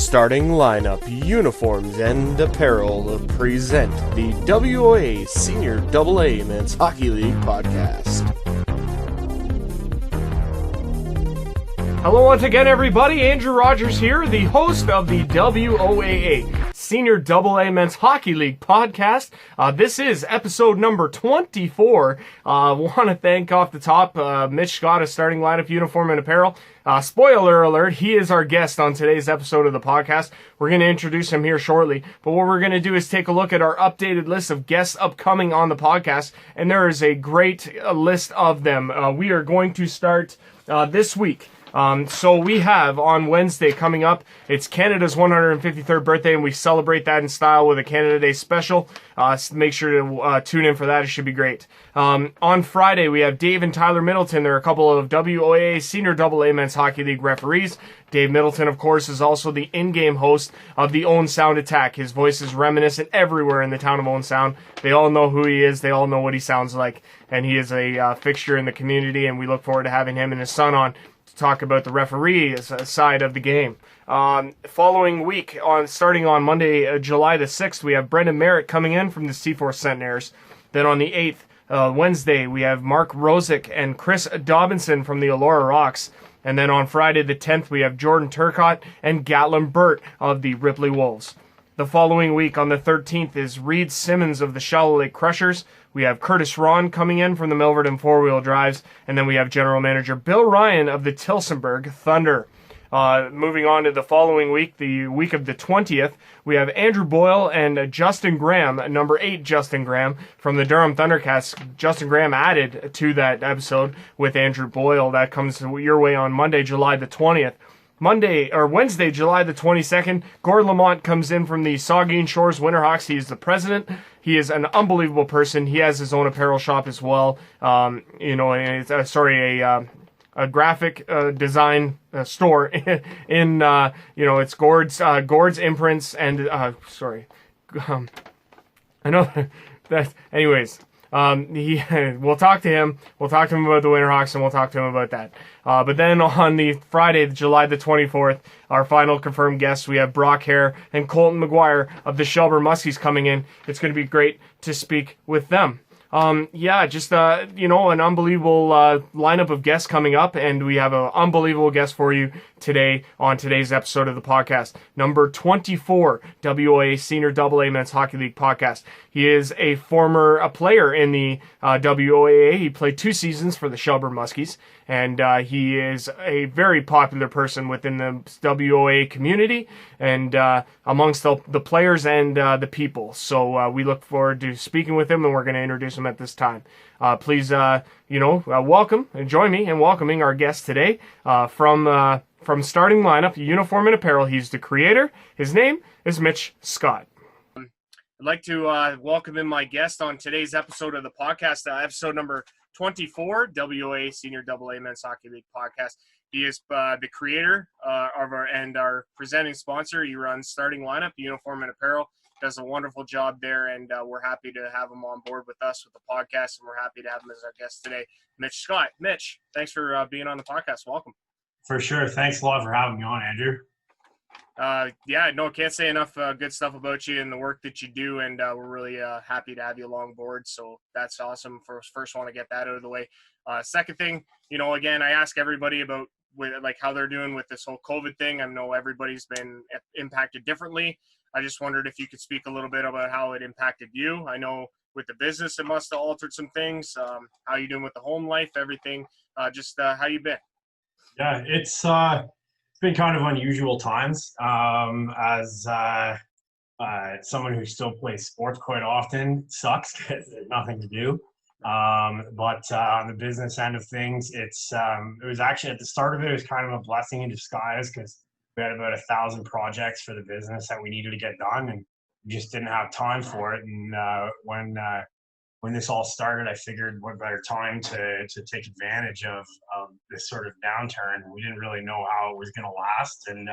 Starting lineup, uniforms, and apparel present the WOA Senior AA Men's Hockey League podcast. Hello once again, everybody. Andrew Rogers here, the host of the WOAA Senior AA Men's Hockey League podcast. This is episode number 24. Want to thank off the top Mitch Scott of Starting Lineup Uniform and Apparel. Spoiler alert, he is our guest on today's episode of the podcast. We're going to introduce him here shortly, but what we're going to do is take a look at our updated list of guests upcoming on the podcast, and there is a great list of them. We are going to start this week. So we have on Wednesday coming up, it's Canada's 153rd birthday, and we celebrate that in style with a Canada Day special. Make sure to tune in for that. It should be great. On Friday, we have Dave and Tyler Middleton. They're a couple of WOA Senior AA Men's Hockey League referees. Dave Middleton, of course, is also the in-game host of the Owen Sound Attack. His voice is reminiscent everywhere in the town of Owen Sound. They all know who he is. They all know what he sounds like. And he is a fixture in the community, and we look forward to having him and his son on talk about the referee side of the game. Following week, starting on Monday, July the 6th, we have Brendan Merritt coming in from the C4 Centenaires. Then on the 8th, Wednesday, we have Mark Rosick and Chris Dobinson from the Elora Rocks. And then on Friday the 10th, we have Jordan Turcott and Gatlin Burt of the Ripley Wolves. The following week, on the 13th, is Reed Simmons of the Shallow Lake Crushers. We have Curtis Ron coming in from the Milverton Four-Wheel Drives. And then we have General Manager Bill Ryan of the Tilsonburg Thunder. Moving on to the following week, the week of the 20th, we have Andrew Boyle and Justin Graham, number 8 Justin Graham, from the Durham Thundercats. Justin Graham added to that episode with Andrew Boyle. That comes your way on Monday, July the 20th. Wednesday, July the 22nd, Gord Lamont comes in from the Saugeen Shores Winterhawks. He is the president. He is an unbelievable person. He has his own apparel shop as well. And it's a graphic design store in it's Gord's Imprints and I know that. Anyways. We'll talk to him. We'll talk to him about the Winterhawks, and we'll talk to him about that. But then on the Friday, July the 24th, our final confirmed guests, we have Brock Hare and Colton McGuire of the Shelburne Muskies coming in. It's going to be great to speak with them. An unbelievable lineup of guests coming up, and we have an unbelievable guest for you today on today's episode of the podcast, number 24, WOA Senior AA Men's Hockey League podcast. He is a former player in the WOAA. He played 2 seasons for the Shelburne Muskies, and he is a very popular person within the WOA community and amongst the players and the people. So we look forward to speaking with him, and we're going to introduce him at this time. Please, welcome and join me in welcoming our guest today from Starting Lineup Uniform and Apparel. He's the creator. His name is Mitch Scott. I'd like to welcome in my guest on today's episode of the podcast, episode number 24, WOA Senior AA Men's Hockey League podcast. He is the creator of our presenting sponsor. He runs Starting Lineup Uniform and Apparel. Does a wonderful job there, and we're happy to have him on board with us with the podcast, and we're happy to have him as our guest today, Mitch Scott. Mitch, thanks for being on the podcast. Welcome. For sure. Thanks a lot for having me on, Andrew. Can't say enough good stuff about you and the work that you do, and we're really happy to have you along board, so that's awesome. First want to get that out of the way. Second thing, again, I ask everybody about how they're doing with this whole COVID thing. I know everybody's been impacted differently. I just wondered if you could speak a little bit about how it impacted you. I know with the business, it must have altered some things. How you doing with the home life, everything? How you been? Yeah, it's been kind of unusual times. As someone who still plays sports quite often, sucks because there's nothing to do. But on the business end of things, it was actually at the start of it was kind of a blessing in disguise because we had about 1,000 projects for the business that we needed to get done, and we just didn't have time for it. And when this all started, I figured what better time to take advantage of this sort of downturn. We didn't really know how it was going to last, and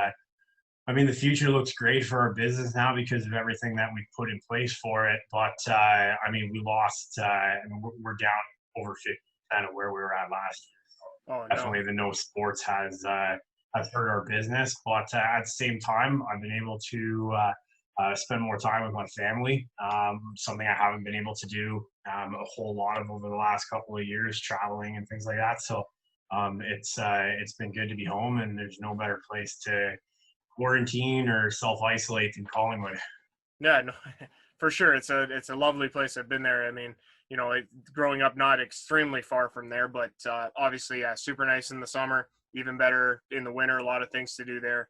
the future looks great for our business now because of everything that we've put in place for it. But we lost. We're down over 50% of where we were at last year. So definitely, the no sports has have hurt our business. But at the same time, I've been able to spend more time with my family, something I haven't been able to do a whole lot of over the last couple of years, traveling and things like that. So it's been good to be home, and there's no better place to quarantine or self-isolate than Collingwood. Yeah, no, for sure. It's a lovely place. I've been there. I mean, growing up, not extremely far from there, but obviously, yeah, super nice in the summer, even better in the winter. A lot of things to do there,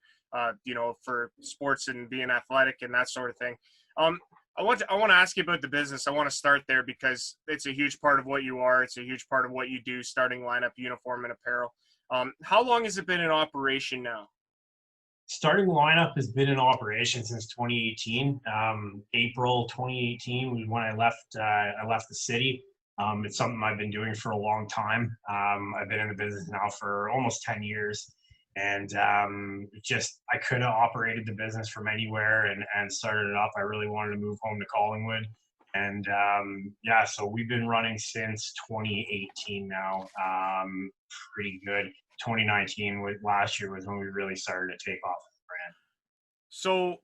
for sports and being athletic and that sort of thing. I want to ask you about the business. I want to start there because it's a huge part of what you are. It's a huge part of what you do, starting lineup, uniform, and apparel. How long has it been in operation now? Starting lineup has been in operation since 2018. April 2018 was when I left the city. It's something I've been doing for a long time. I've been in the business now for almost 10 years, and I could have operated the business from anywhere and started it up. I really wanted to move home to Collingwood, and so we've been running since 2018 now. Pretty good. 2019 last year was when we really started to take off the brand. So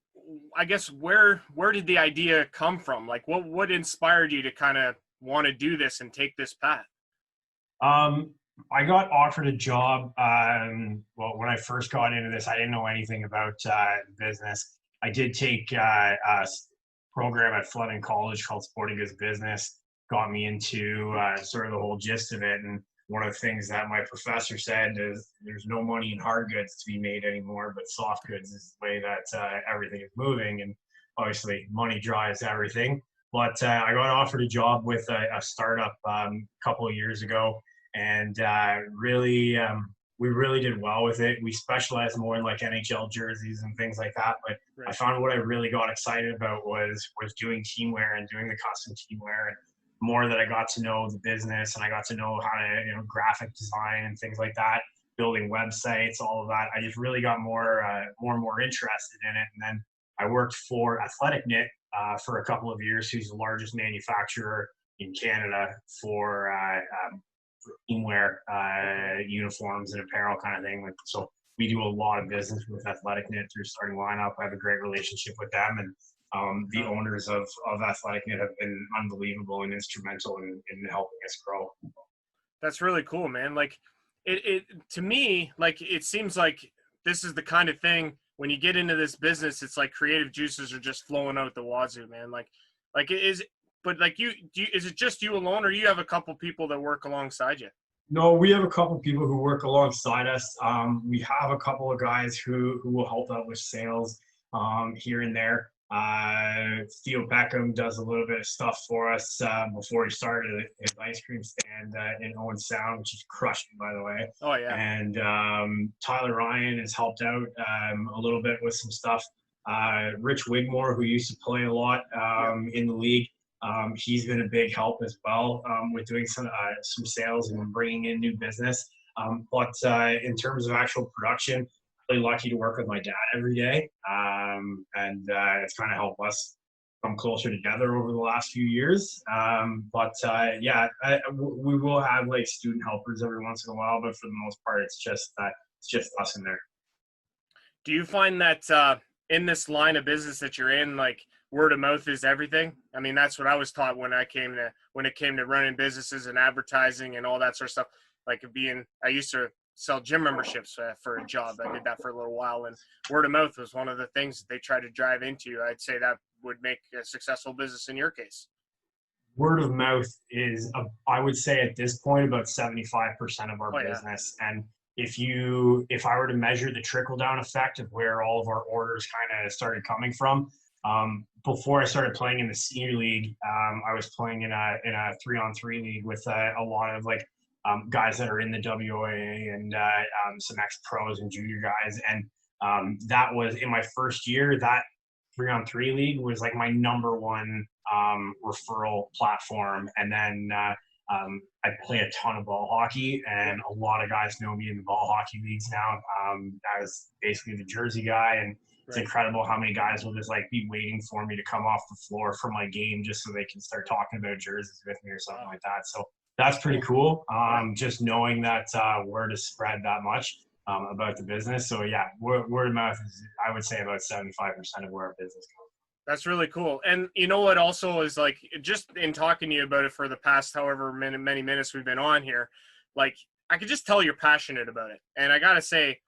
I guess where did the idea come from? Like what inspired you to kind of want to do this and take this path? I got offered a job. When I first got into this, I didn't know anything about business. I did take a program at Fleming College called Sporting Goods Business, got me into sort of the whole gist of it. And one of the things that my professor said is there's no money in hard goods to be made anymore, but soft goods is the way that everything is moving. And obviously money drives everything. But I got offered a job with a startup a couple of years ago, and we really did well with it. We specialized more in like NHL jerseys and things like that. But Right. I found what I really got excited about was doing teamwear and doing the custom teamwear. And more that I got to know the business and I got to know how to graphic design and things like that, building websites, all of that. I just really got more and more interested in it. And then I worked for Athletic Knit for a couple of years, who's the largest manufacturer in Canada for teamwear, uniforms and apparel kind of thing. So we do a lot of business with Athletic Knit through starting lineup. I have a great relationship with them, and the owners of Athletic Knit have been unbelievable and instrumental in helping us grow. That's really cool, man. Like it to me, like it seems like this is the kind of thing when you get into this business, it's like creative juices are just flowing out the wazoo, man. Like it is, but like is it just you alone, or do you have a couple people that work alongside you? No, we have a couple of people who work alongside us. We have a couple of guys who will help out with sales here and there. Theo Beckham does a little bit of stuff for us before he started his ice cream stand in Owen Sound, which is crushing, by the way. Oh yeah. And Tyler Ryan has helped out a little bit with some stuff. Rich Wigmore, who used to play a lot in the league, he's been a big help as well with doing some sales and bringing in new business. But in terms of actual production, really lucky to work with my dad every day, and it's kind of helped us come closer together over the last few years. We will have like student helpers every once in a while, but for the most part, it's just us in there. Do you find that in this line of business that you're in, like word of mouth is everything? I mean, that's what I was taught when it came to running businesses and advertising and all that sort of stuff. Like I used to sell gym memberships for a job. I did that for a little while, and word of mouth was one of the things that they try to drive into. I'd say that would make a successful business in your case. Word of mouth is, I would say at this point, about 75% of our business. And if I were to measure the trickle down effect of where all of our orders kind of started coming from, before I started playing in the senior league, I was playing in a 3-on-3 league with a lot of like guys that are in the WOAA and some ex-pros and junior guys. And that was in my first year, that 3-on-3 league was like my number one referral platform. And then I play a ton of ball hockey, and a lot of guys know me in the ball hockey leagues now. I was basically the jersey guy, and it's incredible how many guys will just like be waiting for me to come off the floor for my game just so they can start talking about jerseys with me or something like that. So that's pretty cool. Just knowing that word is spread that much. about the business. So yeah, word of mouth is, I would say, about 75% of where our business comes. That's really cool. And you know what also is like, just in talking to you about it for the past however many minutes we've been on here, like I could just tell you're passionate about it. And I got to say,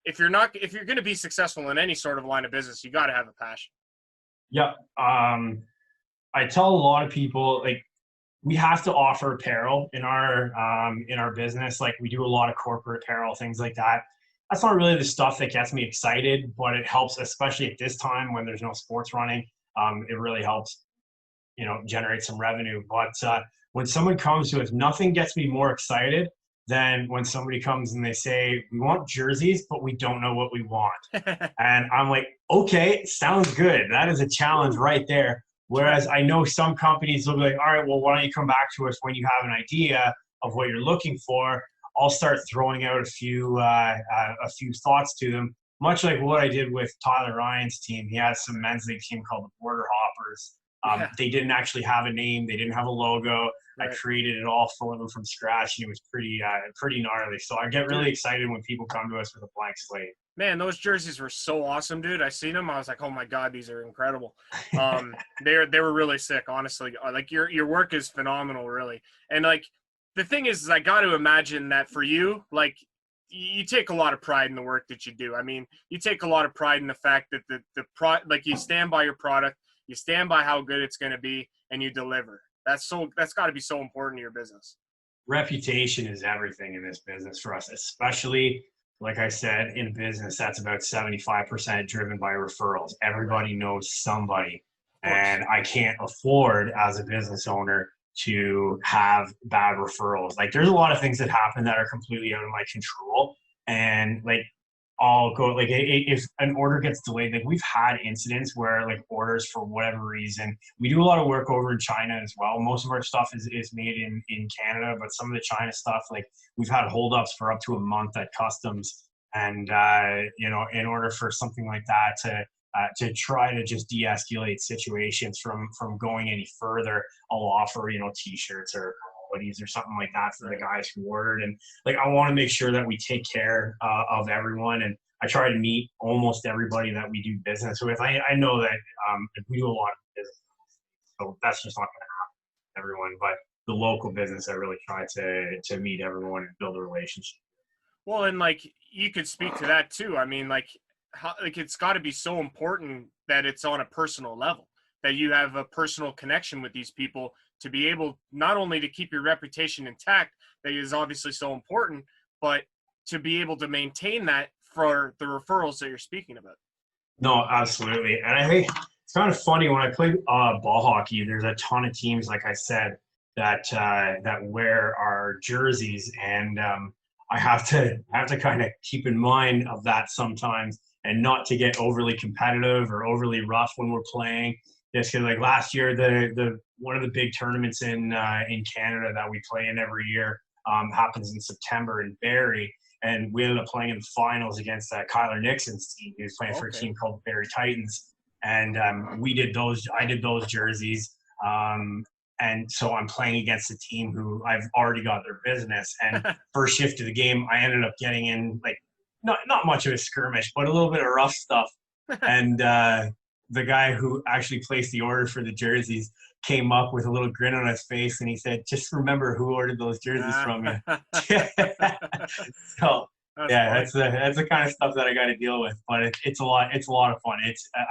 if you're going to be successful in any sort of line of business, you got to have a passion. Yeah. I tell a lot of people, like, we have to offer apparel in our business. Like, we do a lot of corporate apparel, things like that. That's not really the stuff that gets me excited, but it helps, especially at this time when there's no sports running. It really helps, generate some revenue. But when someone comes to us, nothing gets me more excited than when somebody comes and they say, we want jerseys, but we don't know what we want. And I'm like, okay, sounds good. That is a challenge right there. Whereas I know some companies will be like, all right, well, why don't you come back to us when you have an idea of what you're looking for? I'll start throwing out a few thoughts to them, much like what I did with Tyler Ryan's team. He has some men's league team called the Border Hoppers. They didn't actually have a name. They didn't have a logo. Right. I created it all for them from scratch, and it was pretty gnarly. So I get really excited when people come to us with a blank slate. Man, those jerseys were so awesome, dude. I seen them. I was like, oh my God, these are incredible. They were really sick, honestly. Like your work is phenomenal, really. And like the thing is I got to imagine that for you, like you take a lot of pride in the work that you do. I mean, you take a lot of pride in the fact that like you stand by your product, you stand by how good it's going to be, and you deliver. That's got to be so important to your business. Reputation is everything in this business for us, especially, like I said, in business, that's about 75% driven by referrals. Everybody knows somebody, and I can't afford as a business owner to have bad referrals. Like, there's a lot of things that happen that are completely out of my control, and like I'll go, like, if an order gets delayed, like we've had incidents where like orders, for whatever reason, we do a lot of work over in China as well. Most of our stuff is made in Canada, but some of the China stuff, like we've had holdups for up to a month at customs. And, in order for something like that to try to just de-escalate situations from going any further, I'll offer, t-shirts or hoodies or something like that for the guys who ordered. And like, I want to make sure that we take care of everyone. And I try to meet almost everybody that we do business with. I know that we do a lot of business, so that's just not going to happen with everyone. But the local business, I really try to meet everyone and build a relationship. Well, and like you could speak to that too. I mean, like it's got to be so important that it's on a personal level, that you have a personal connection with these people to be able not only to keep your reputation intact, that is obviously so important, but to be able to maintain that for the referrals that you're speaking about. No, absolutely. And I think it's kind of funny when I play ball hockey, there's a ton of teams, like I said, that wear our jerseys, and I have to kind of keep in mind of that sometimes, and not to get overly competitive or overly rough when we're playing. Just because, like last year, the one of the big tournaments in Canada that we play in every year happens in September in Barrie, and we ended up playing in the finals against Kyler Nixon's team. He was playing for a team called the Barrie Titans, and I did those jerseys. And so I'm playing against a team who I've already got their business. And first shift of the game, I ended up getting in, like, not much of a skirmish, but a little bit of rough stuff. And the guy who actually placed the order for the jerseys came up with a little grin on his face, and he said, "Just remember who ordered those jerseys from you." So that's the kind of stuff that I got to deal with. But it's a lot of fun.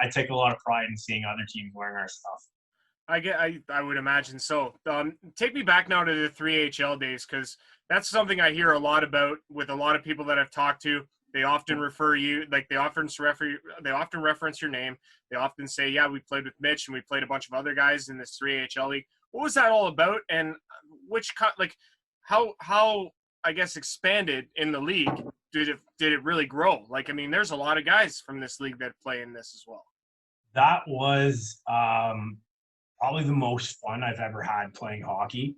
I take a lot of pride in seeing other teams wearing our stuff. I would imagine so. Take me back now to the 3HL days, because that's something I hear a lot about with a lot of people that I've talked to. They often refer you, like they often reference your name. They often say, "Yeah, we played with Mitch, and we played a bunch of other guys in this 3HL league." What was that all about, and how I guess expanded in the league did it really grow? Like, I mean, there's a lot of guys from this league that play in this as well. That was probably the most fun I've ever had playing hockey.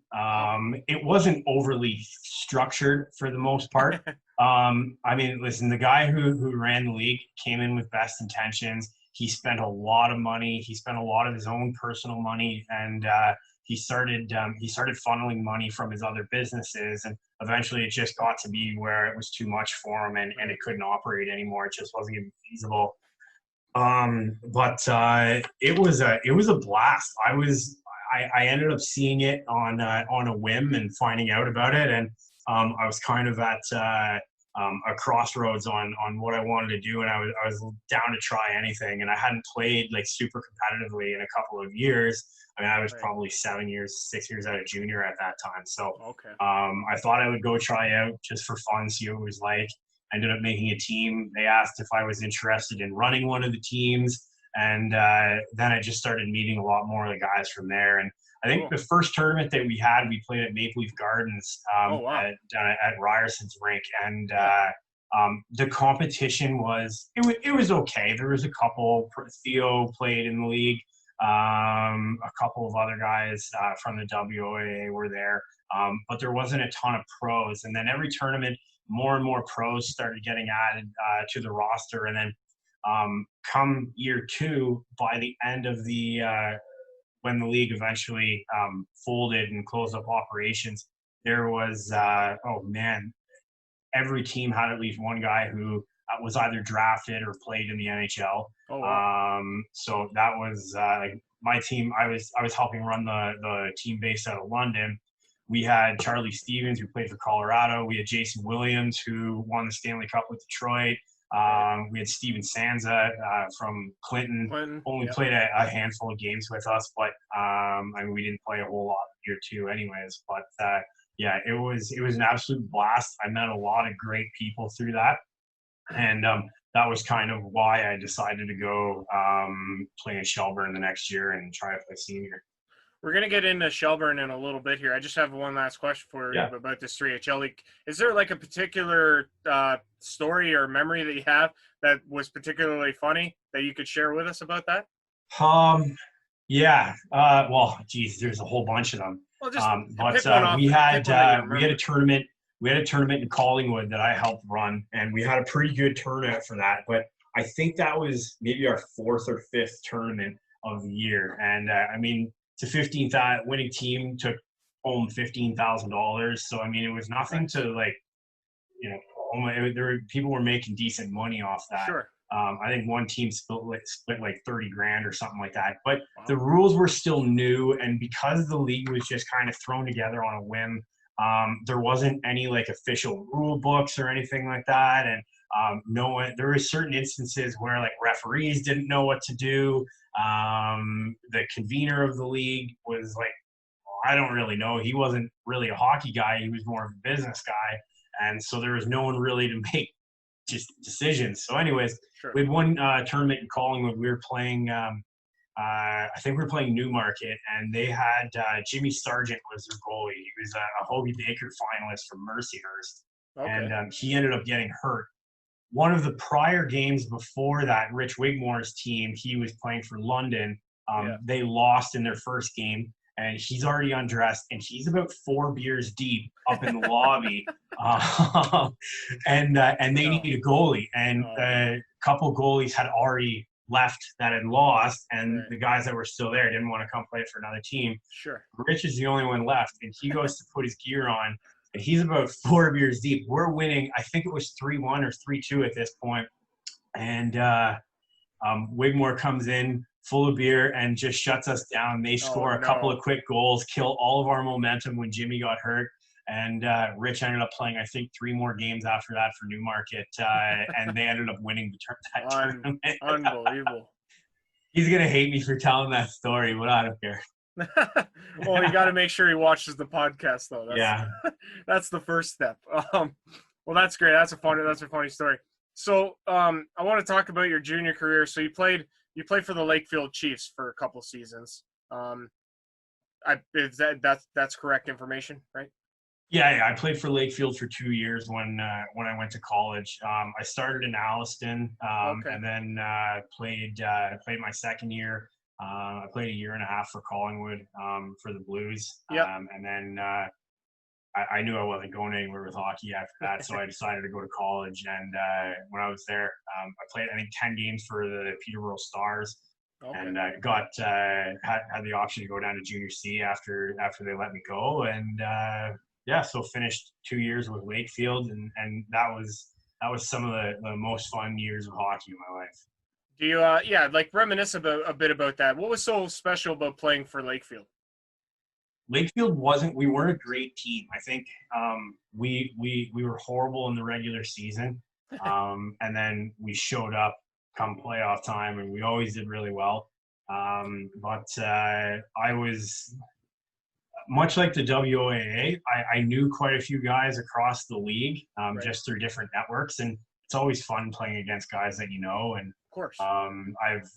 It wasn't overly structured for the most part. I mean, listen, the guy who ran the league came in with best intentions. He spent a lot of money. He spent a lot of his own personal money, and he started funneling money from his other businesses, and eventually it just got to be where it was too much for him, and it couldn't operate anymore. It just wasn't even feasible. But it was a blast. I ended up seeing it on a whim and finding out about it, and I was kind of at a crossroads on what I wanted to do, and I was down to try anything. And I hadn't played like super competitively in a couple of years. I mean, I was probably 6 years out of junior at that time. So I thought I would go try out just for fun, see what it was like. I ended up making a team. They asked if I was interested in running one of the teams, and then I just started meeting a lot more of the guys from there. And I think the first tournament that we had, we played at Maple Leaf Gardens at Ryerson's rink, and the competition was okay. There was a couple. Theo played in the league. A couple of other guys from the WOAA were there, but there wasn't a ton of pros. And then every tournament, more and more pros started getting added to the roster. And then come year 2, by the end of the when the league eventually folded and closed up operations, there was every team had at least one guy who was either drafted or played in the NHL. So that was my team. I was helping run the team based out of London. We had Charlie Stevens, who played for Colorado. We had Jason Williams, who won the Stanley Cup with Detroit. We had Steven Sanza from Clinton. Only played a handful of games with us, but I mean, we didn't play a whole lot year 2 anyways. But it was an absolute blast. I met a lot of great people through that. And that was kind of why I decided to go play in Shelburne the next year and try to play senior. We're going to get into Shelburne in a little bit here. I just have one last question for you about this 3HL league. Is there like a particular story or memory that you have that was particularly funny that you could share with us about that? Well, geez, there's a whole bunch of them. Well, just we had a tournament. We had a tournament in Collingwood that I helped run, and we had a pretty good turnout for that. But I think that was maybe our 4th or 5th tournament of the year. And I mean, it's a 15,000 winning team, took home $15,000. So I mean, it was nothing to like, people were making decent money off that. Sure. I think one team split like 30 grand or something like that. But the rules were still new, and because the league was just kind of thrown together on a whim, there wasn't any like official rule books or anything like that. And there were certain instances where like referees didn't know what to do. The convener of the league was like, I don't really know. He wasn't really a hockey guy. He was more of a business guy. And so there was no one really to make just decisions. So anyways, we had one tournament in Collingwood. We were playing, I think we were playing Newmarket, and they had Jimmy Sargent was their goalie. He was a Hobie Baker finalist from Mercyhurst. And he ended up getting hurt. One of the prior games before that, Rich Wigmore's team, he was playing for London. They lost in their first game, and he's already undressed, and he's about 4 beers deep up in the lobby. And they need a goalie, and a couple goalies had already left that had lost, and the guys that were still there didn't want to come play for another team. Sure. Rich is the only one left, and he goes to put his gear on, and he's about 4 beers deep. We're winning. I think it was 3-1 or 3-2 at this point. And Wigmore comes in full of beer and just shuts us down. They score a couple of quick goals, kill all of our momentum when Jimmy got hurt. And Rich ended up playing, I think, 3 more games after that for Newmarket, and they ended up winning that tournament. Unbelievable. He's going to hate me for telling that story, but I don't care. Well, you got to make sure he watches the podcast, though. That's the first step. Well, that's great. That's a funny story. So I want to talk about your junior career. So you played for the Lakefield Chiefs for a couple seasons. That's correct information, right? Yeah. I played for Lakefield for 2 years when I went to college. I started in Alliston, and then played my second year I played a year and a half for Collingwood for the Blues. Yep. And then I knew I wasn't going anywhere with hockey after that, so I decided to go to college. And when I was there, I played, I think, 10 games for the Peterborough Stars. Okay. And had the option to go down to Junior C after they let me go. And so finished 2 years with Wakefield, and that was some of the most fun years of hockey in my life. Do you reminisce a bit about that? What was so special about playing for Lakefield? Lakefield we weren't a great team. I think we were horrible in the regular season, and then we showed up come playoff time, and we always did really well. But I was much like the WOAA. I knew quite a few guys across the league, Right. just through different networks, and it's always fun playing against guys that you know. And Of course. I've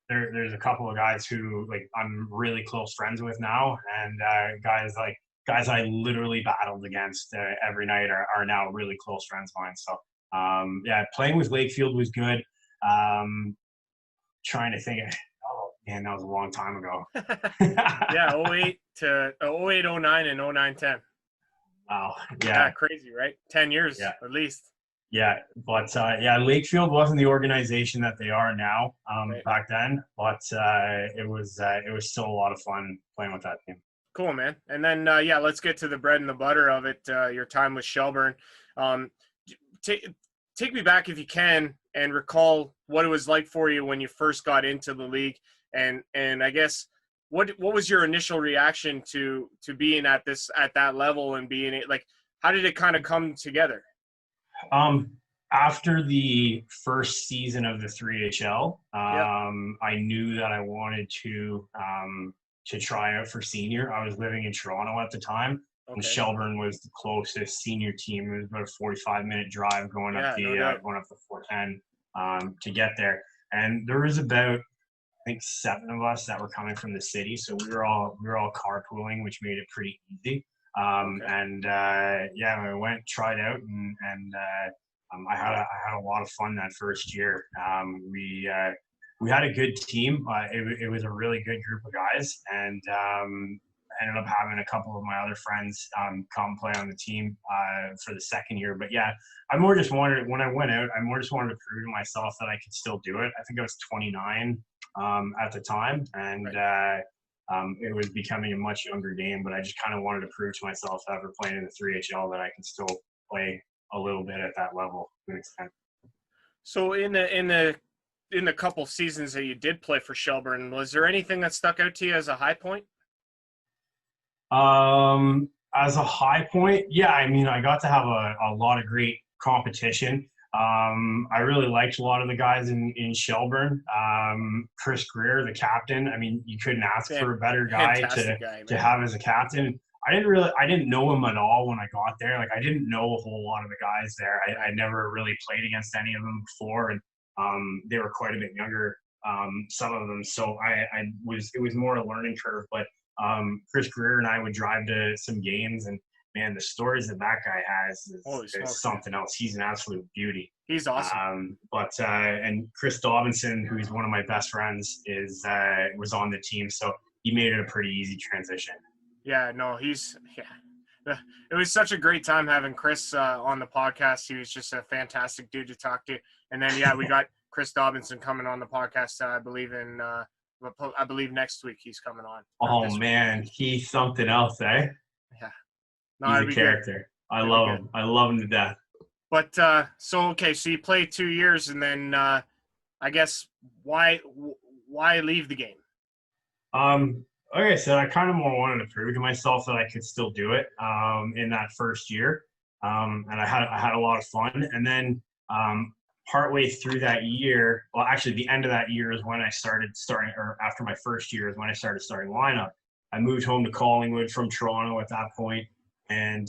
there's a couple of guys who I'm really close friends with now, and guys I literally battled against every night are now really close friends of mine. So playing with Lakefield was good. Trying to think, oh man, that was a long time ago. Yeah, 08 to 08, 09, and 09, 10. Wow. Yeah, crazy, right? 10 years at least. Yeah, but Lakefield wasn't the organization that they are now Right. back then, but it was still a lot of fun playing with that team. Cool, man. And then let's get to the bread and the butter of it. Your time with Shelburne. Take me back if you can and recall what it was like for you when you first got into the league, and I guess what was your initial reaction to being at that level and being how did it kind of come together? After the first season of the 3HL, I knew that I wanted to try out for senior. I was living in Toronto at the time, and Shelburne was the closest senior team. It was about a 45-minute drive going up the 410 to get there. And there was about, I think, 7 of us that were coming from the city, so we were all carpooling, which made it pretty easy. I went, tried out, and I had a lot of fun that first year. We had a good team. It was a really good group of guys, and ended up having a couple of my other friends come play on the team for the second year. But I more just wanted, when I went out, I more just wanted to prove to myself that I could still do it. I think I was 29 at the time, and it was becoming a much younger game, but I just kind of wanted to prove to myself after playing in the 3HL that I can still play a little bit at that level to an extent. So in the couple seasons that you did play for Shelburne, was there anything that stuck out to you as a high point? As a high point, I got to have a lot of great competition. I really liked a lot of the guys in Shelburne. Chris Greer, the captain. I mean, you couldn't ask for a better guy to have as a captain. I didn't know him at all when I got there. I didn't know a whole lot of the guys there. I never really played against any of them before, and they were quite a bit younger, some of them. So it was more a learning curve. But Chris Greer and I would drive to some games, and man, the stories that guy has is something else. He's an absolute beauty. He's awesome. And Chris Dobinson, who's one of my best friends, was on the team, so he made it a pretty easy transition. Yeah, no, it was such a great time having Chris on the podcast. He was just a fantastic dude to talk to. And then, we got Chris Dobinson coming on the podcast, I believe next week he's coming on. Oh, man, he's something else, eh? Yeah. No, he's a character. I love him. I love him to death. But, so you played 2 years, and then I guess why leave the game? Like I said, I kind of more wanted to prove to myself that I could still do it in that first year, and I had a lot of fun. And then partway through that year, well, actually the end of that year is when I after my first year is when I started starting lineup. I moved home to Collingwood from Toronto at that point, and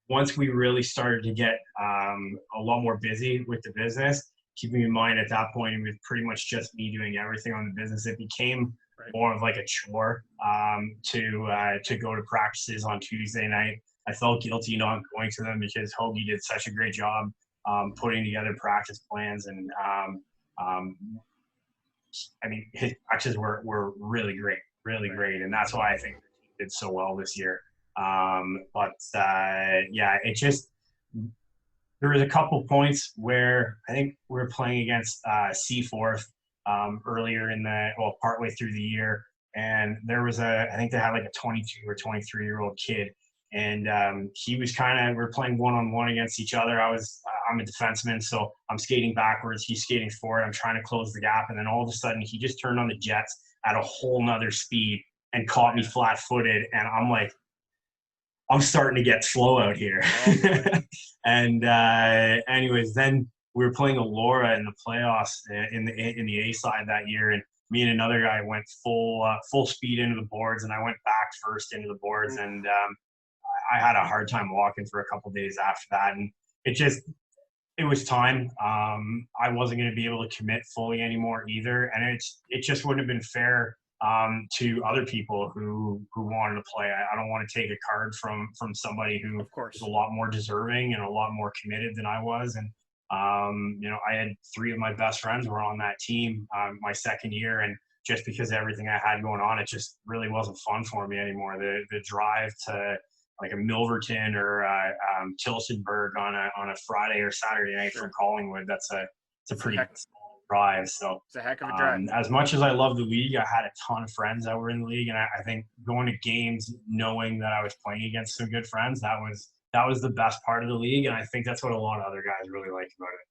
once we really started to get a lot more busy with the business. Keeping in mind at that point, it was pretty much just me doing everything on the business. It became more of like a chore to go to practices on Tuesday night. I felt guilty not going to them because Hoagie did such a great job putting together practice plans and I mean, his matches were really great, and that's why I think he did so well this year. Yeah, it just there was a couple points where I think we were playing against Seaforth earlier partway through the year, and there was I think they had like a 22 or 23-year-old kid, and he was we're playing one-on-one against each other. I'm a defenseman, so I'm skating backwards, he's skating forward, I'm trying to close the gap, and then all of a sudden he just turned on the jets at a whole nother speed and caught me flat-footed, and I'm like, I'm starting to get slow out here. And anyways, then we were playing Elora in the playoffs in the A side that year, and me and another guy went full speed into the boards, and I went back first into the boards, and I had a hard time walking for a couple days after that, and it was time. I wasn't going to be able to commit fully anymore either, and it just wouldn't have been fair to other people who wanted to play. I don't want to take a card from somebody who is a lot more deserving and a lot more committed than I was. And I had 3 of my best friends were on that team my second year, and just because of everything I had going on, it just really wasn't fun for me anymore. The drive to like a Milverton or Tilsonburg on a Friday or Saturday night from Collingwood, it's a pretty drive. So it's a heck of a drive. As much as I love the league, I had a ton of friends that were in the league, and I think going to games knowing that I was playing against some good friends, that was the best part of the league, and I think that's what a lot of other guys really like about it.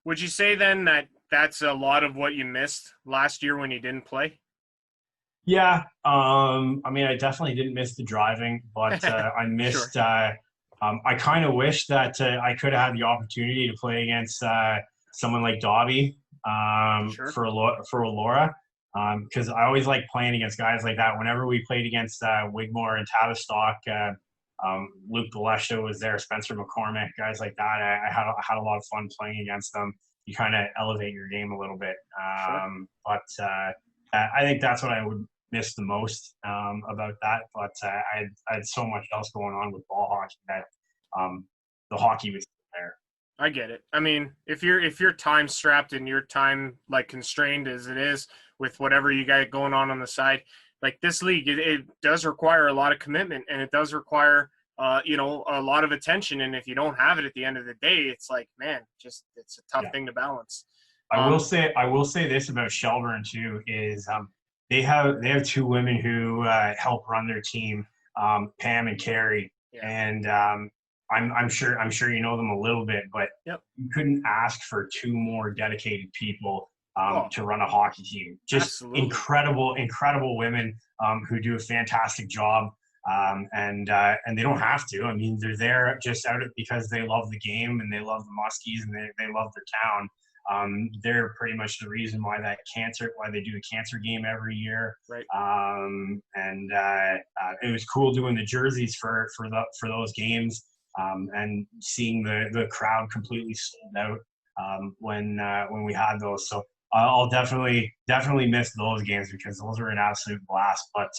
Would you say then that that's a lot of what you missed last year when you didn't play? Yeah, I mean, I definitely didn't miss the driving, but I missed. Sure. I kind of wish that I could have had the opportunity to play against someone like Dobby. Sure. For Elora, because I always like playing against guys like that. Whenever we played against Wigmore and Tavistock, Luke Balesha was there, Spencer McCormick, guys like that. I had a lot of fun playing against them. You kind of elevate your game a little bit. Sure. But I think that's what I would miss the most about that. But I had so much else going on with ball hockey that the hockey was there. I get it. I mean, if you're time strapped and your time like constrained as it is with whatever you got going on the side, like this league, it does require a lot of commitment, and it does require a lot of attention. And if you don't have it at the end of the day, it's like, man, it's a tough thing to balance. I will say this about Shelburne too is they have 2 women who help run their team, Pam and Carrie, and I'm sure you know them a little bit, but you couldn't ask for 2 more dedicated people to run a hockey team. Just absolutely. incredible women who do a fantastic job, and they don't have to. I mean, they're there just because they love the game and they love the Muskies and they love their town. They're pretty much the reason why they do the cancer game every year. Right. And it was cool doing the jerseys for those games. And seeing the crowd completely sold out when we had those. So I'll definitely miss those games because those were an absolute blast. But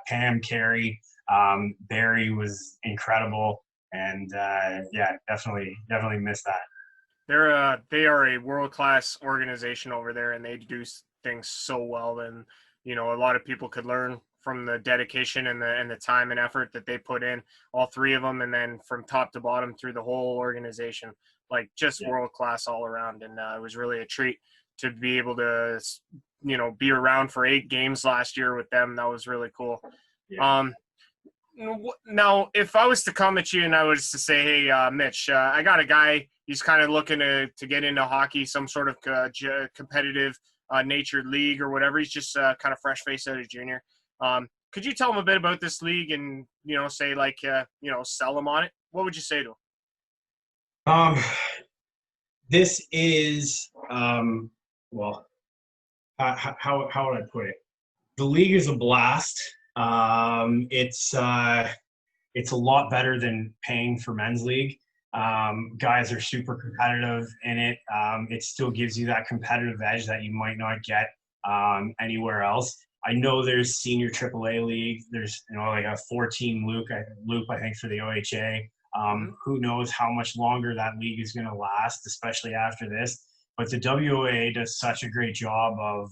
Pam, Carrie, Barry was incredible, and definitely miss that. They are a world-class organization over there, and they do things so well. And a lot of people could learn from the dedication and the time and effort that they put in, all 3 of them, and then from top to bottom through the whole organization, like just world class all around. And it was really a treat to be able to, be around for 8 games last year with them. That was really cool. Yeah. Now, if I was to come at you and I was to say, hey, Mitch, I got a guy, he's kind of looking to get into hockey, some sort of competitive natured league or whatever. He's just kind of fresh faced out of junior. Could you tell him a bit about this league and, say like, sell him on it? What would you say to him? This is, how would I put it? The league is a blast. It's a lot better than paying for men's league. Guys are super competitive in it. It still gives you that competitive edge that you might not get anywhere else. I know there's senior AAA league. There's like a 14 loop I think for the OHA. Who knows how much longer that league is going to last, especially after this. but the WOA does such a great job of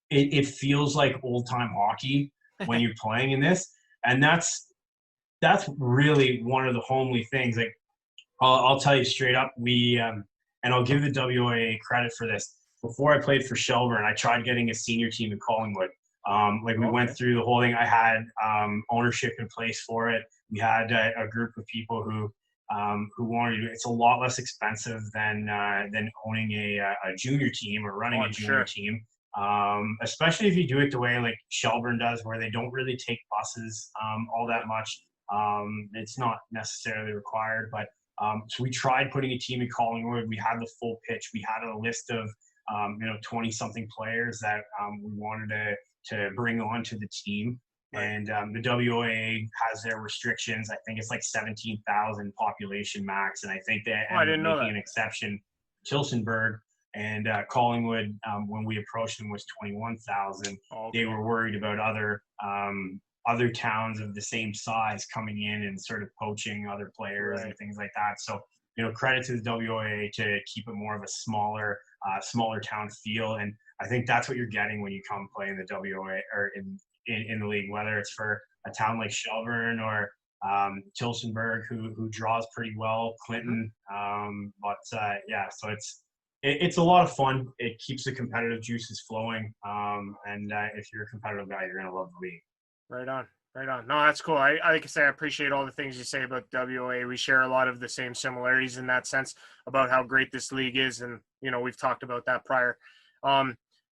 it feels like old time hockey when you're playing in this, and that's really one of the homely things. Like I'll tell you straight up, we and I'll give the WOA credit for this. Before I played for Shelburne, I tried getting a senior team in Collingwood. We went through the whole thing. I had ownership in place for it. We had a group of people who wanted to do it. It's a lot less expensive than owning a junior team or running a junior team. Especially if you do it the way like Shelburne does, where they don't really take buses all that much. It's not necessarily required, but so we tried putting a team in Collingwood. We had the full pitch. We had a list of 20-something players that we wanted to bring onto the team. And the WOA has their restrictions. I think it's like 17,000 population max, and I think they ended up making an exception. Tillsonburg and Collingwood, when we approached them, was 21,000. They were worried about other towns of the same size coming in and sort of poaching other players and things like that. So, credit to the WOA to keep it more of a smaller town feel. And I think that's what you're getting when you come play in the WOA or in the league, whether it's for a town like Shelburne or Tillsonburg, who draws pretty well, Clinton. So it's a lot of fun. It keeps the competitive juices flowing. And if you're a competitive guy, you're going to love the league. Right on. No, that's cool. I like I say, I appreciate all the things you say about WOA. We share a lot of the same similarities in that sense about how great this league is. And, we've talked about that prior.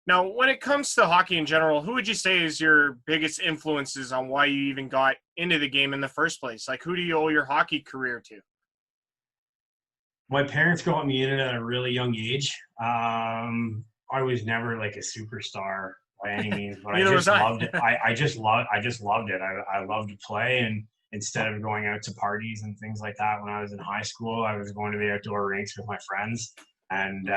Now, when it comes to hockey in general, who would you say is your biggest influences on why you even got into the game in the first place? Like, who do you owe your hockey career to? My parents got me in it at a really young age. I was never like a superstar by any means, but I just loved it. I just loved it. I loved to play, and instead of going out to parties and things like that when I was in high school, I was going to the outdoor rinks with my friends, and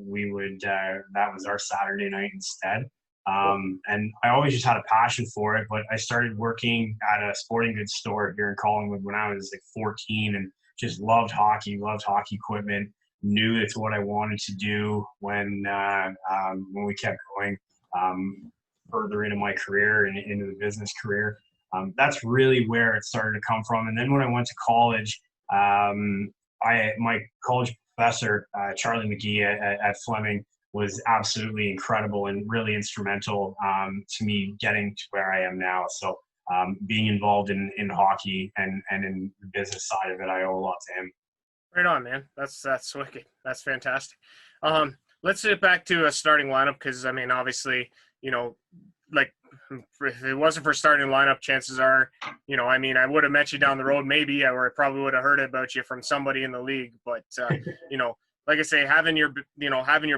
we would that was our Saturday night instead. And I always just had a passion for it, but I started working at a sporting goods store here in Collingwood when I was like 14, and just loved hockey equipment, knew it's what I wanted to do when we kept going further into my career and into the business career. That's really where it started to come from. And then when I went to college, my college professor, Charlie McGee at Fleming, was absolutely incredible and really instrumental to me getting to where I am now. So being involved in hockey and in the business side of it, I owe a lot to him. Right on, man. That's wicked. That's fantastic. Let's get back to a starting lineup because, I mean, obviously, like if it wasn't for starting lineup, chances are, I would have met you down the road maybe, or I probably would have heard about you from somebody in the league. But, like I say, having your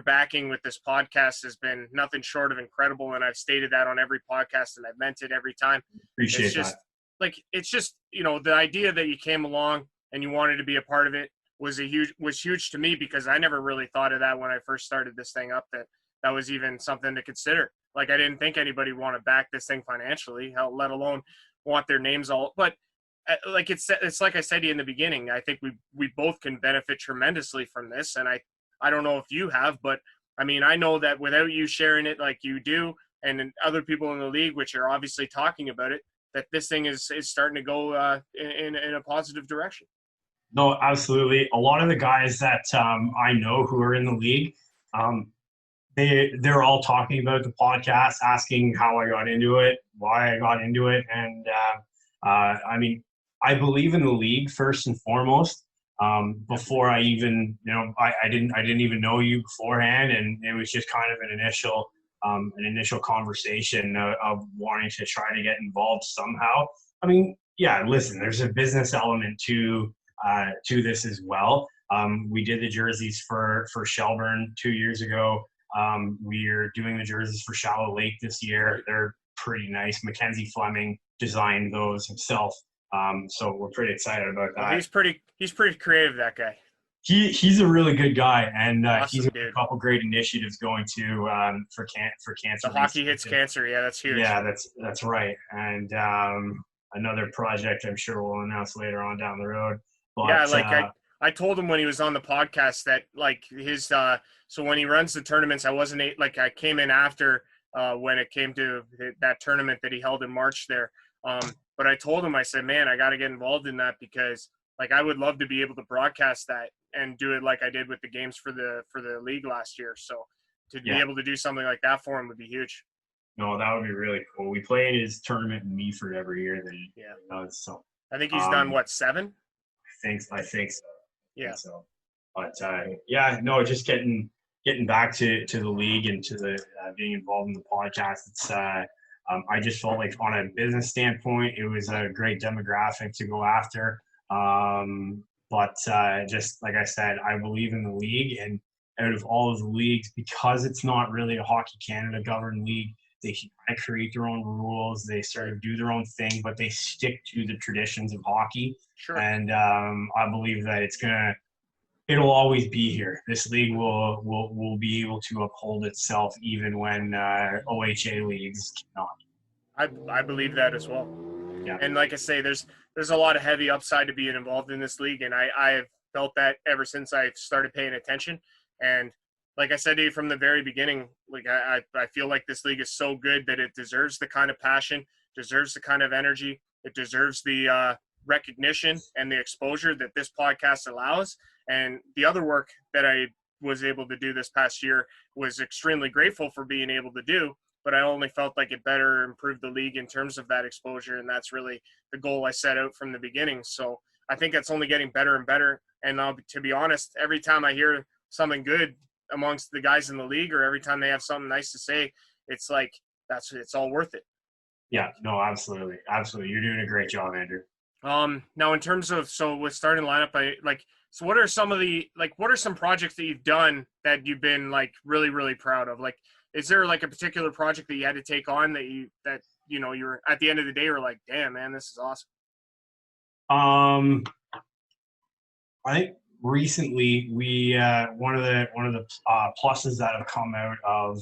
backing with this podcast has been nothing short of incredible. And I've stated that on every podcast and I've meant it every time. Appreciate that. It's just, the idea that you came along and you wanted to be a part of it was huge to me because I never really thought of that when I first started this thing up, that was even something to consider. Like, I didn't think anybody would want to back this thing financially, let alone want their names all, but like it's like I said to you in the beginning, I think we both can benefit tremendously from this. And I don't know if you have, but I mean, I know that without you sharing it like you do and other people in the league, which are obviously talking about it, that this thing is starting to go in a positive direction. No, absolutely. A lot of the guys that I know who are in the league, they're all talking about the podcast, asking how I got into it, why I got into it. And I mean, I believe in the league first and foremost. Before I even, I didn't even know you beforehand, and it was just kind of an initial conversation of wanting to try to get involved somehow. I mean, yeah, listen, there's a business element to this as well. We did the jerseys for Shelburne 2 years ago. We're doing the jerseys for Shallow Lake this year. They're pretty nice. Mackenzie Fleming designed those himself. So we're pretty excited about that. Well, he's pretty creative, that guy. He's a really good guy, and awesome, he's got a couple great initiatives going to for cancer. The Hockey Hits Cancer, yeah, that's huge. Yeah, that's right. And another project I'm sure we'll announce later on down the road. But, yeah, I told him when he was on the podcast that like his so when he runs the tournaments, I wasn't like I came in after when it came to that tournament that he held in March there. But I told him, I said, man, I got to get involved in that because like I would love to be able to broadcast that and do it like I did with the games for the league last year. So to be able to do something like that for him would be huge. No, that would be really cool. We play in his tournament in Meaford every year. That he does. So I think he's done what, 7? I think so. Yeah. So, but no, just getting back to the league and to the being involved in the podcast. It's I just felt like on a business standpoint, it was a great demographic to go after. But just like I said, I believe in the league, and out of all of the leagues, because it's not really a Hockey Canada governed league, they can kind of create their own rules. They sort of do their own thing, but they stick to the traditions of hockey. Sure. And I believe that it'll always be here. This league will be able to uphold itself even when OHA leagues cannot. I believe that as well. Yeah. And like I say, there's a lot of heavy upside to being involved in this league, and I have felt that ever since I started paying attention. And like I said to you from the very beginning, like I feel like this league is so good that it deserves the kind of passion, deserves the kind of energy, it deserves the recognition and the exposure that this podcast allows. And the other work that I was able to do this past year was extremely grateful for being able to do, but I only felt like it better improved the league in terms of that exposure. And that's really the goal I set out from the beginning. So I think it's only getting better and better. And to be honest, every time I hear something good amongst the guys in the league, or every time they have something nice to say, it's like it's all worth it. Yeah, no, absolutely. You're doing a great job, Andrew. Now in terms of, so with starting lineup, so what are some projects that you've done that you've been like really, really proud of? Like, is there like a particular project that you had to take on that you were at the end of the day were like, damn man, this is awesome? I think recently we one of the pluses that have come out of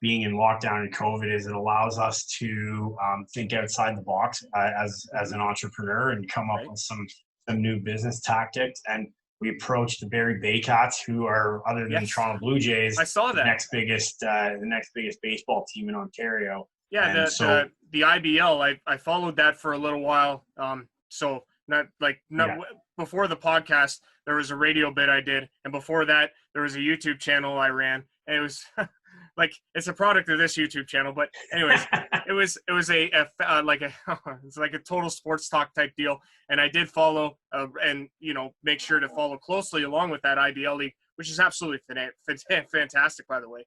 being in lockdown and COVID is it allows us to think outside the box as an entrepreneur and come up with some new business tactics. And we approached the Barrie Baycats, who are, other than the Toronto Blue Jays, I saw that, the next biggest baseball team in Ontario. Yeah, the IBL. I followed that for a little while. So before the podcast, there was a radio bit I did, and before that, there was a YouTube channel I ran, and it was like it's a product of this YouTube channel. But anyways, it was it's like a total sports talk type deal, and I did follow and make sure to follow closely along with that IBL league, which is absolutely fantastic, by the way,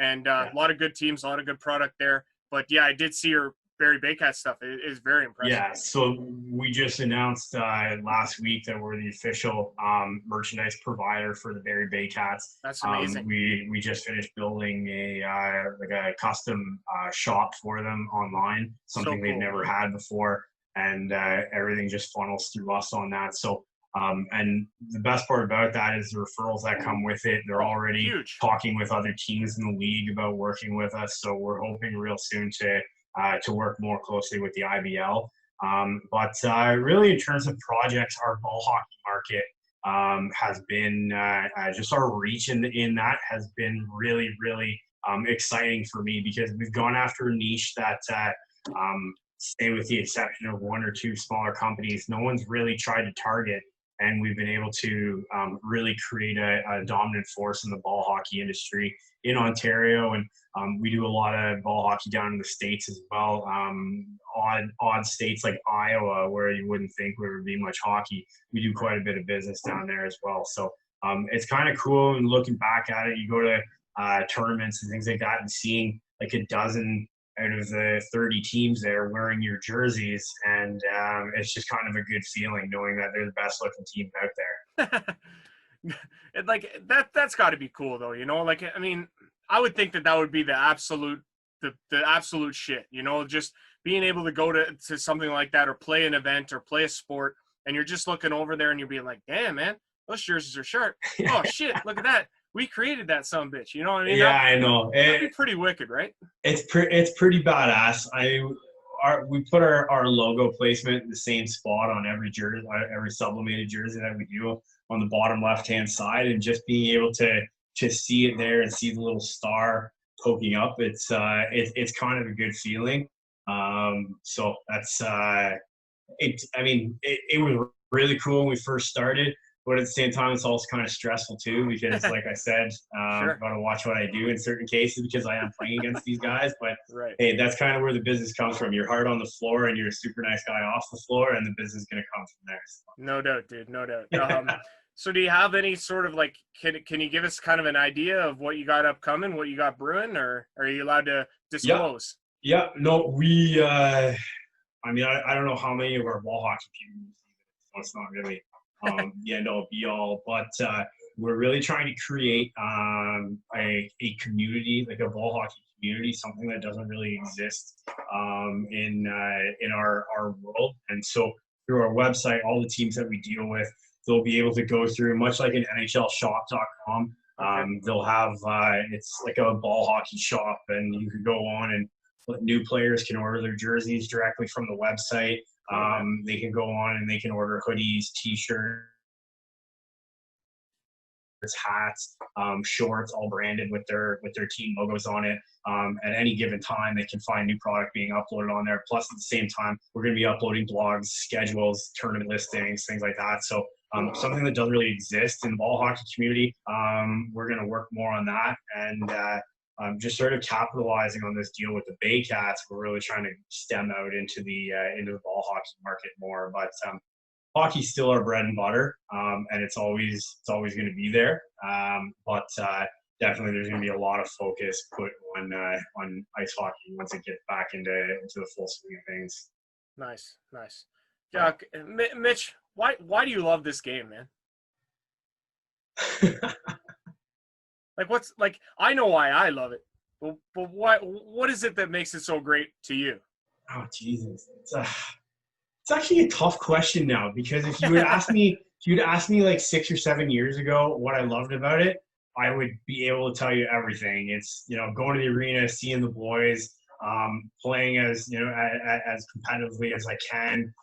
and a lot of good teams, a lot of good product there. But yeah, I did see your Barrie Baycats stuff. It is very impressive. Yeah, so we just announced last week that we're the official merchandise provider for the Barrie Baycats. That's amazing. We just finished building a custom shop for them online, something they've never had before, and everything just funnels through us on that. So and the best part about that is the referrals that come with it. They're already talking with other teams in the league about working with us. So we're hoping real soon to work more closely with the IBL. But really in terms of projects, our ball hockey market has been just our reach in that has been really, really exciting for me, because we've gone after a niche that say with the exception of one or two smaller companies, no one's really tried to target. And we've been able to really create a dominant force in the ball hockey industry in Ontario. And we do a lot of ball hockey down in the States as well. Odd states like Iowa, where you wouldn't think there would be much hockey. We do quite a bit of business down there as well. So it's kind of cool. And looking back at it, you go to tournaments and things like that and seeing like a dozen out of the 30 teams there wearing your jerseys, and it's just kind of a good feeling knowing that they're the best looking team out there. Like that's got to be cool though, like, I mean, I would think that would be the absolute shit, just being able to go to something like that, or play an event or play a sport, and you're just looking over there and you're being like, damn man, those jerseys are sharp. Oh shit, look at that. We created that sumbitch, you know what I mean? Yeah, I know. That'd be pretty wicked, right? It's pretty badass. we put our logo placement in the same spot on every jersey, every sublimated jersey that we do on the bottom left-hand side, and just being able to see it there and see the little star poking up, it's kind of a good feeling. So that's it was really cool when we first started, but at the same time, it's also kind of stressful too, because like I said, Sure. I've got to watch what I do in certain cases because I am playing against these guys. But Right. hey, that's kind of where the business comes from. You're hard on the floor and you're a super nice guy off the floor, and the business is going to come from there. So. No doubt, dude. No doubt. So do you have any sort of like, can you give us kind of an idea of what you got upcoming, what you got brewing, or are you allowed to disclose? Yeah. No, we, I don't know how many of our ball hockey people see it, so it's not really the end all be all, but we're really trying to create a community, like a ball hockey community, something that doesn't really exist in our world. And so through our website, all the teams that we deal with, they'll be able to go through, much like an NHLshop.com. They'll have it's like a ball hockey shop, and you can go on and new players can order their jerseys directly from the website. They can go on and they can order hoodies, t-shirts, hats, shorts, all branded with their team logos on it. At any given time, they can find new product being uploaded on there. Plus, at the same time, we're going to be uploading blogs, schedules, tournament listings, things like that. So something that doesn't really exist in the ball hockey community. We're going to work more on that, and just sort of capitalizing on this deal with the Bay Cats. We're really trying to stem out into the ball hockey market more. But hockey's still our bread and butter, and it's always going to be there. But definitely, there's going to be a lot of focus put on ice hockey once it gets back into the full swing of things. Nice. Yeah, Mitch, why do you love this game, man? I know why I love it, but what is it that makes it so great to you? Oh Jesus, it's actually a tough question now, because if you would ask me, like 6 or 7 years ago what I loved about it, I would be able to tell you everything. It's, going to the arena, seeing the boys, playing as as competitively as I can,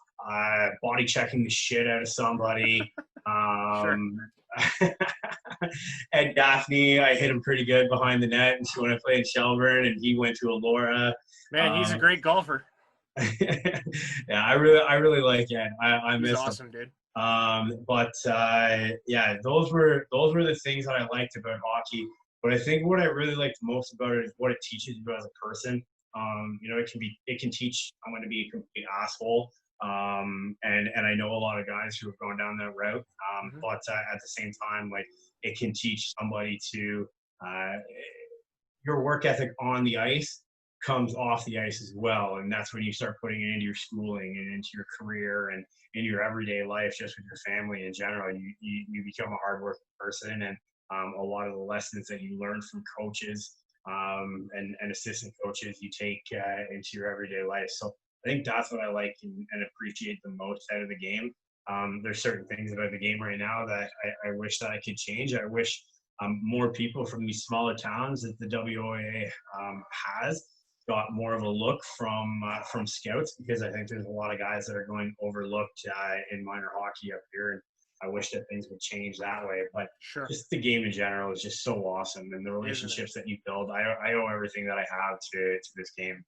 body checking the shit out of somebody. Sure. Ed Gaffney, I hit him pretty good behind the net when I played in Shelburne, and he went to Elora. Man, he's a great golfer. Yeah, I really like it. I miss awesome, him. Dude. But yeah, those were the things that I liked about hockey. But I think what I really liked most about it is what it teaches you as a person. It can teach someone to be a complete asshole. And I know a lot of guys who have gone down that route. But at the same time, like, it can teach somebody to your work ethic on the ice comes off the ice as well, and that's when you start putting it into your schooling and into your career and into your everyday life, just with your family in general. You become a hardworking person, and a lot of the lessons that you learn from coaches and assistant coaches you take into your everyday life. So I think that's what I like and appreciate the most out of the game. There's certain things about the game right now that I wish that I could change. I wish more people from these smaller towns that the WOA has got more of a look from scouts, because I think there's a lot of guys that are going overlooked in minor hockey up here, and I wish that things would change that way. But sure, just the game in general is just so awesome, and the relationships that you build. I owe everything that I have to this game.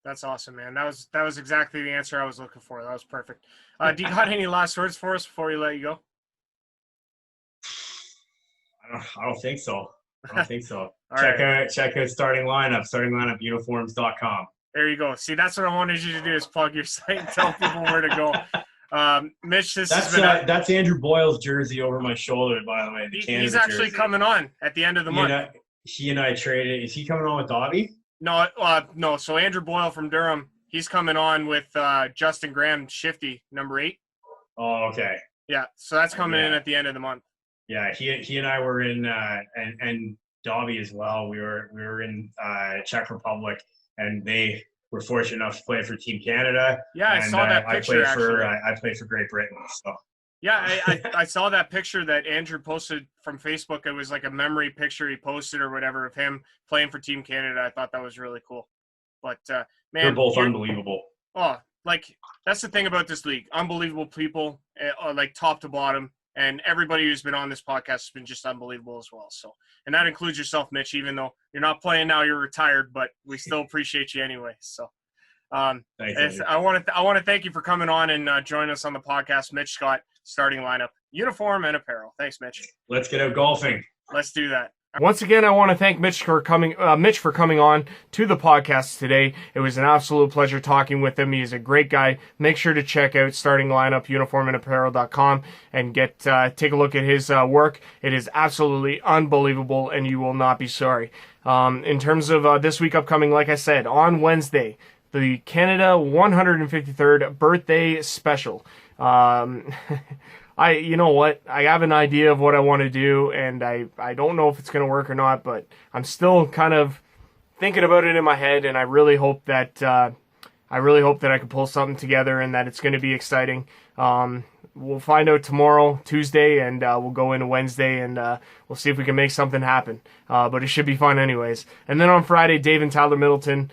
That's awesome, man. That was exactly the answer I was looking for. That was perfect. Do you got any last words for us before we let you go? I don't think so. Check out starting lineup uniforms.com. There you go. See, that's what I wanted you to do, is plug your site and tell people where to go. Mitch, that's Andrew Boyle's jersey over my shoulder, by the way. He's actually coming on at the end of the month. He and I traded. Is he coming on with Dobby? No. So Andrew Boyle from Durham, he's coming on with Justin Graham, Shifty, number 8. Oh, okay. Yeah, so that's coming in at the end of the month. Yeah, he and I were in, and Dobby as well. We were in Czech Republic, and they were fortunate enough to play for Team Canada. Yeah, I saw that picture. I played for Great Britain. So. Yeah, I saw that picture that Andrew posted from Facebook. It was like a memory picture he posted or whatever of him playing for Team Canada. I thought that was really cool. But man, they're both unbelievable. Oh, like, that's the thing about this league. Unbelievable people, like top to bottom. And everybody who's been on this podcast has been just unbelievable as well. So, and that includes yourself, Mitch, even though you're not playing now, you're retired, but we still appreciate you anyway. So, Thanks, I want to thank you for coming on and joining us on the podcast. Mitch Scott, starting lineup, uniform and apparel. Thanks, Mitch. Let's get out golfing. Let's do that. Once again, I want to thank Mitch for coming on to the podcast today. It was an absolute pleasure talking with him. He's a great guy. Make sure to check out Starting Lineup, uniformandapparel.com, and take a look at his work. It is absolutely unbelievable, and you will not be sorry. In terms of this week upcoming, like I said, on Wednesday, the Canada 153rd birthday special. You know what? I have an idea of what I want to do, and I don't know if it's going to work or not, but I'm still kind of thinking about it in my head, and I really hope that I can pull something together and that it's going to be exciting. We'll find out tomorrow, Tuesday, and we'll go into Wednesday, and we'll see if we can make something happen. But it should be fun anyways. And then on Friday, Dave and Tyler Middleton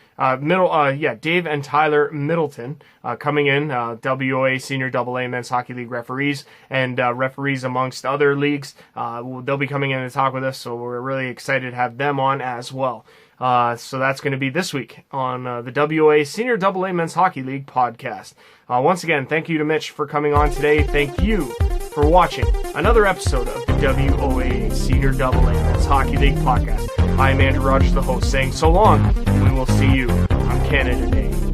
coming in, WOA Senior AA Men's Hockey League referees, and referees amongst other leagues. They'll be coming in to talk with us, so we're really excited to have them on as well. So that's going to be this week on the WOA Senior AA Men's Hockey League podcast. Once again, thank you to Mitch for coming on today. Thank you for watching another episode of the WOA Senior AA Men's Hockey League podcast. I'm Andrew Rogers, the host, saying so long, and we will see you on Canada Day.